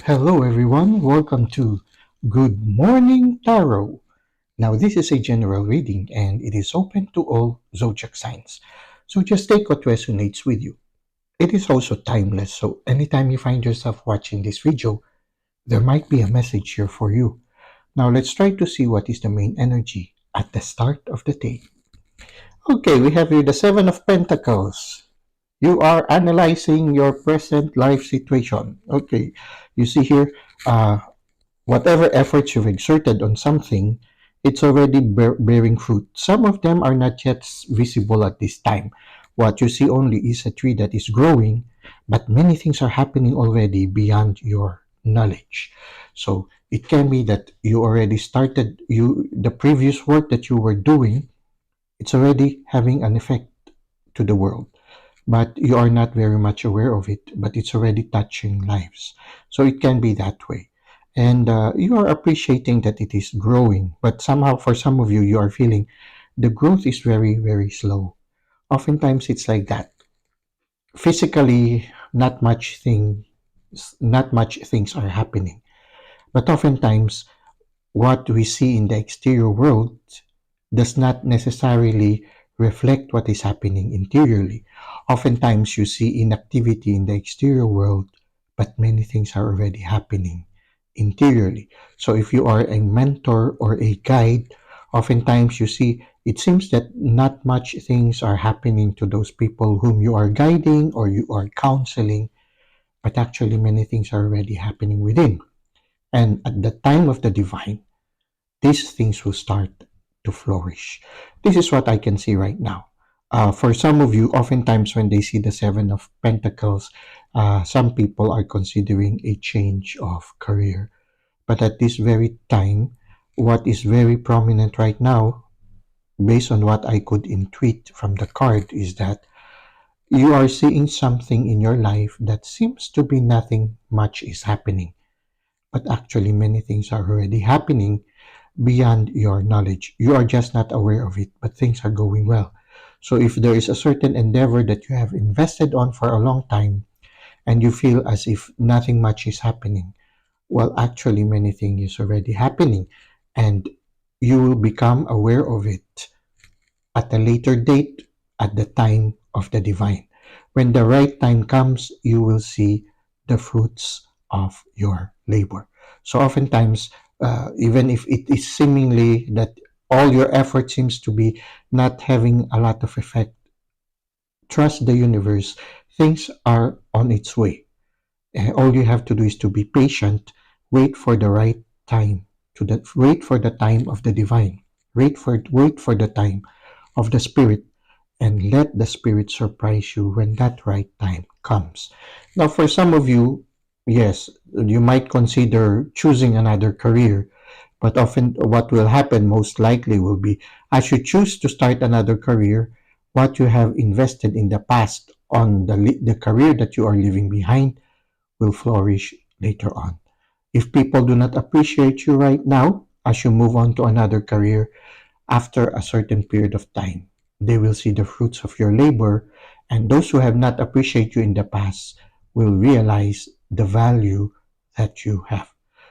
Hello everyone, welcome to Good Morning Tarot. Now this is a general reading and it is open to all zodiac signs. So just take what resonates with you. It is also timeless, so anytime you find yourself watching this video, there might be a message here for you. Now let's try to see what is the main energy at the start of the day. Okay, we have here the Seven of Pentacles. You are analyzing your present life situation. Okay, you see here, whatever efforts you've exerted on something, it's already bearing fruit. Some of them are not yet visible at this time. What you see only is a tree that is growing, but many things are happening already beyond your knowledge. So it can be that you already started, the previous work that you were doing, it's already having an effect to the world, but you are not very much aware of it, but it's already touching lives. So it can be that way. And you are appreciating that it is growing, but somehow for some of you, you are feeling the growth is very, very slow. Oftentimes it's like that. Physically, not much things are happening. But oftentimes, what we see in the exterior world does not necessarily reflect what is happening interiorly. Oftentimes you see inactivity in the exterior world, but many things are already happening interiorly. So if you are a mentor or a guide, oftentimes you see it seems that not much things are happening to those people whom you are guiding or you are counseling, but actually many things are already happening within. And at the time of the divine, these things will start to flourish. This is what I can see right now. For some of you, oftentimes when they see the Seven of Pentacles, some people are considering a change of career. But at this very time, what is very prominent right now, based on what I could intuit from the card, is that you are seeing something in your life that seems to be nothing much is happening. But actually many things are already happening beyond your knowledge. You are just not aware of it, but things are going well. So if there is a certain endeavor that you have invested on for a long time and you feel as if nothing much is happening, well, actually many things is already happening and you will become aware of it at a later date, at the time of the divine. When the right time comes, you will see the fruits of your labor. So oftentimes, even if it is seemingly that all your effort seems to be not having a lot of effect, trust the universe. Things are on its way. All you have to do is to be patient, wait for the right time, wait for the time of the divine, wait for the time of the spirit, and let the spirit surprise you when that right time comes. Now, for some of you, yes, you might consider choosing another career, but often what will happen most likely will be as you choose to start another career, what you have invested in the past on the career that you are leaving behind will flourish later on. If people do not appreciate you right now, as you move on to another career, after a certain period of time, they will see the fruits of your labor, and those who have not appreciated you in the past will realize the value that you have.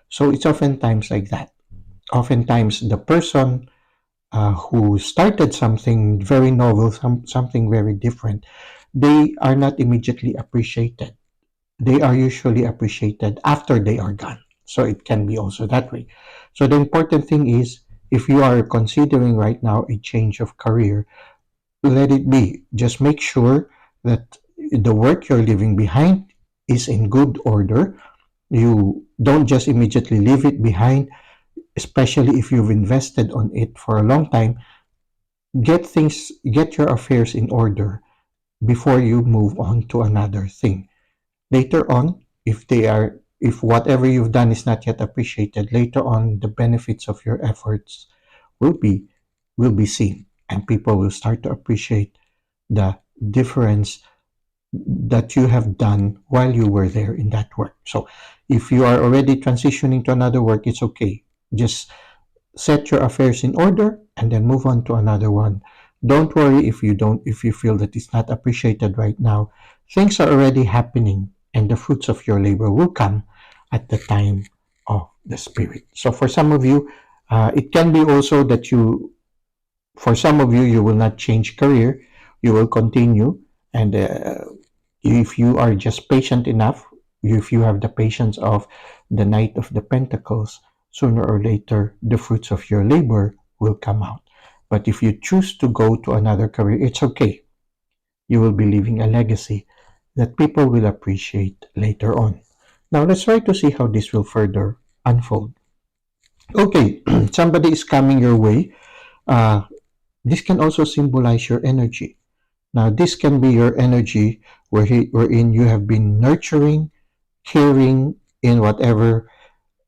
So it's oftentimes like that. Oftentimes the person who started something very novel, something very different, they are not immediately appreciated. They are usually appreciated after they are gone. So it can be also that way. So the important thing is, if you are considering right now a change of career, let it be. Just make sure that the work you're leaving behind is in good order. You don't just immediately leave it behind, especially if you've invested on it for a long time. Get your affairs in order before you move on to another thing. Later on, if whatever you've done is not yet appreciated, later on the benefits of your efforts will be seen, and people will start to appreciate the difference that you have done while you were there in that work. So if you are already transitioning to another work, it's okay. Just set your affairs in order and then move on to another one. Don't worry if you feel that it's not appreciated right now. Things are already happening and the fruits of your labor will come at the time of the spirit. So for some of you, it can be also that for some of you, you will not change career, you will continue. And if you are just patient enough, if you have the patience of the Knight of the Pentacles, sooner or later, the fruits of your labor will come out. But if you choose to go to another career, it's okay. You will be leaving a legacy that people will appreciate later on. Now, let's try to see how this will further unfold. Okay, somebody is coming your way. This can also symbolize your energy. Now, this can be your energy wherein you have been nurturing, caring in whatever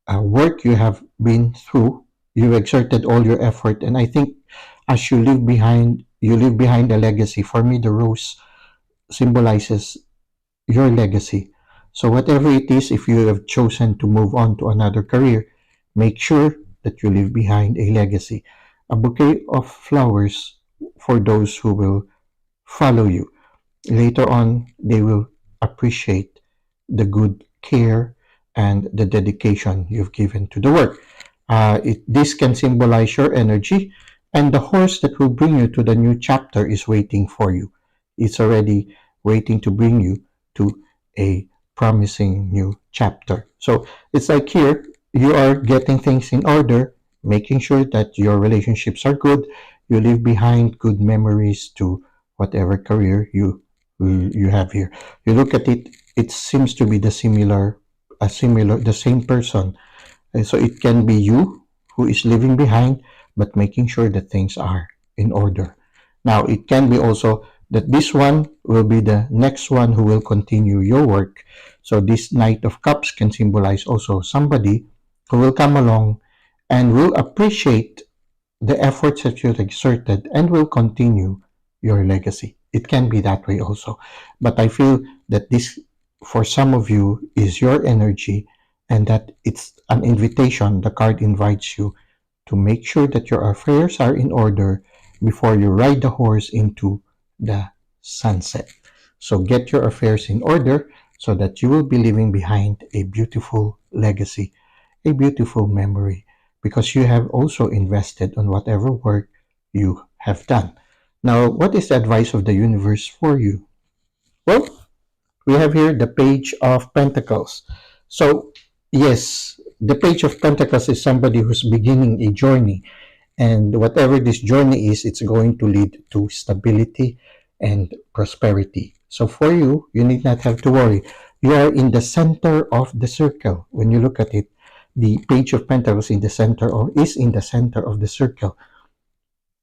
work you have been through. You exerted all your effort, and I think as you leave behind a legacy. For me, the rose symbolizes your legacy. So whatever it is, if you have chosen to move on to another career, make sure that you leave behind a legacy, a bouquet of flowers for those who will follow you. Later on, they will appreciate the good care and the dedication you've given to the work. This can symbolize your energy, and the horse that will bring you to the new chapter is waiting for you. It's already waiting to bring you to a promising new chapter. So it's like here, you are getting things in order, making sure that your relationships are good, you leave behind good memories to whatever career you have here. You look at it, it seems to be the same person. And so it can be you who is leaving behind, but making sure that things are in order. Now, it can be also that this one will be the next one who will continue your work. So this Knight of Cups can symbolize also somebody who will come along and will appreciate the efforts that you've exerted and will continue your legacy. It can be that way also. But I feel that this, for some of you, is your energy, and that it's an invitation. The card invites you to make sure that your affairs are in order before you ride the horse into the sunset. So get your affairs in order so that you will be leaving behind a beautiful legacy, a beautiful memory, because you have also invested on whatever work you have done. Now, what is the advice of the universe for you? Well, we have here the Page of Pentacles. So, yes, the Page of Pentacles is somebody who's beginning a journey. And whatever this journey is, it's going to lead to stability and prosperity. So for you, you need not have to worry. You are in the center of the circle. When you look at it, the Page of Pentacles is in the center of the circle.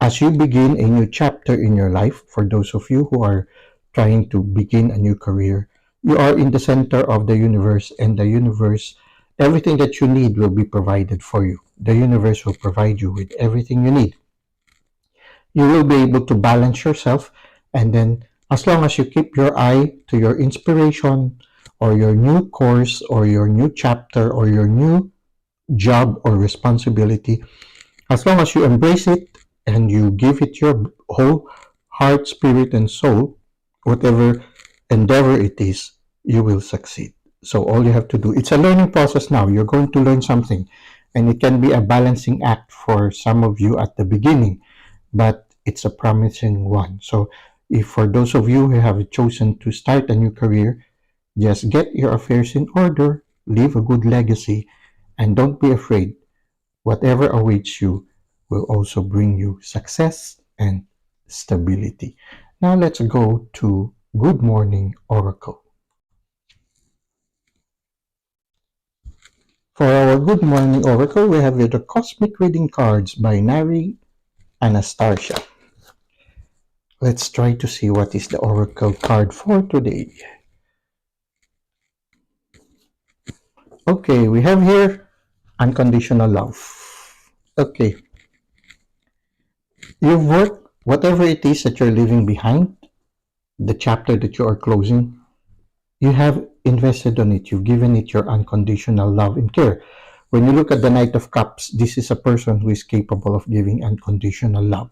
As you begin a new chapter in your life, for those of you who are trying to begin a new career, you are in the center of the universe, and the universe, everything that you need will be provided for you. The universe will provide you with everything you need. You will be able to balance yourself, and then as long as you keep your eye to your inspiration or your new course or your new chapter or your new job or responsibility, as long as you embrace it and you give it your whole heart, spirit, and soul, whatever endeavor it is, you will succeed. So all you have to do, it's a learning process now. You're going to learn something, and it can be a balancing act for some of you at the beginning, but it's a promising one. So if for those of you who have chosen to start a new career, just get your affairs in order, leave a good legacy, and don't be afraid. Whatever awaits you will also bring you success and stability. Now let's go to Good Morning Oracle. For our Good Morning Oracle, we have here the Cosmic Reading cards by Nari, Anastarsia. Let's try to see what is the Oracle card for today. Okay, we have here Unconditional Love. Okay. You've worked, whatever it is that you're leaving behind, the chapter that you are closing, you have invested on it. You've given it your unconditional love and care. When you look at the Knight of Cups, this is a person who is capable of giving unconditional love.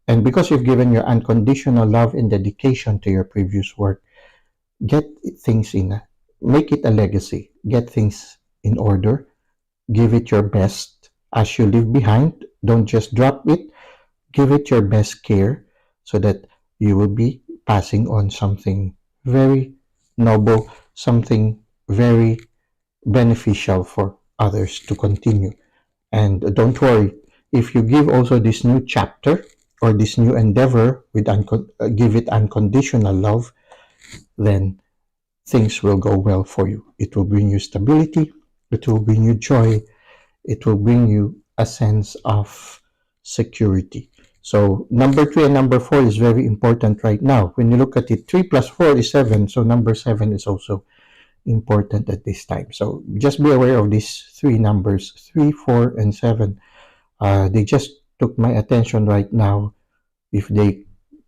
And because you've given your unconditional love and dedication to your previous work, get things in, make it a legacy. get things in order, give it your best as you leave behind. Don't just drop it, give it your best care so that you will be passing on something very noble, something very beneficial for others to continue. And don't worry, if you give also this new chapter or this new endeavor with give it unconditional love, then things will go well for you. It will bring you stability, it will bring you joy, it will bring you a sense of security. So number 3 and number 4 is very important right now. When you look at it, 3 plus 4 is 7. So number 7 is also important at this time. So just be aware of these three numbers, 3, 4, and 7. They just took my attention right now. If they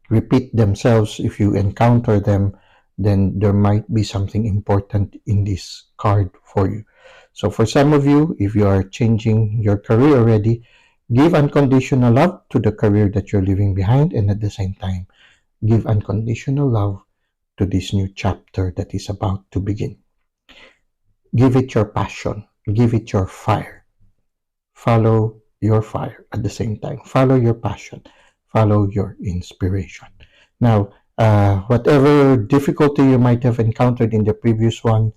repeat themselves, if you encounter them, then there might be something important in this card for you. So for some of you, if you are changing your career already, give unconditional love to the career that you're leaving behind, and at the same time, give unconditional love to this new chapter that is about to begin. Give it your passion, give it your fire. Follow your fire at the same time. Follow your passion, follow your inspiration. Now, whatever difficulty you might have encountered in the previous one,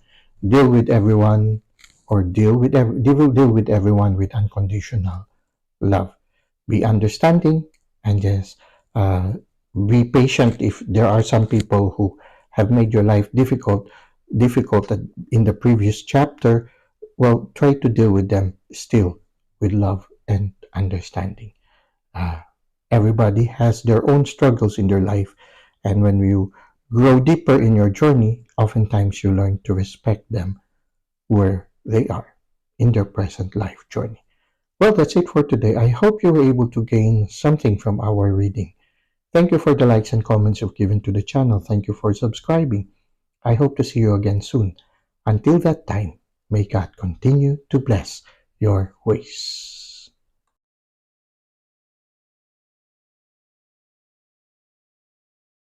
deal with everyone or deal with everyone with unconditional love. Be understanding, and yes, be patient if there are some people who have made your life difficult in the previous chapter. Well, try to deal with them still with love and understanding. Uh, Everybody has their own struggles in their life, and when you grow deeper in your journey, oftentimes you learn to respect them where they are in their present life journey. Well, that's it for today. I hope you were able to gain something from our reading. Thank you for the likes and comments you've given to the channel. Thank you for subscribing. I hope to see you again soon. Until that time, may God continue to bless your ways.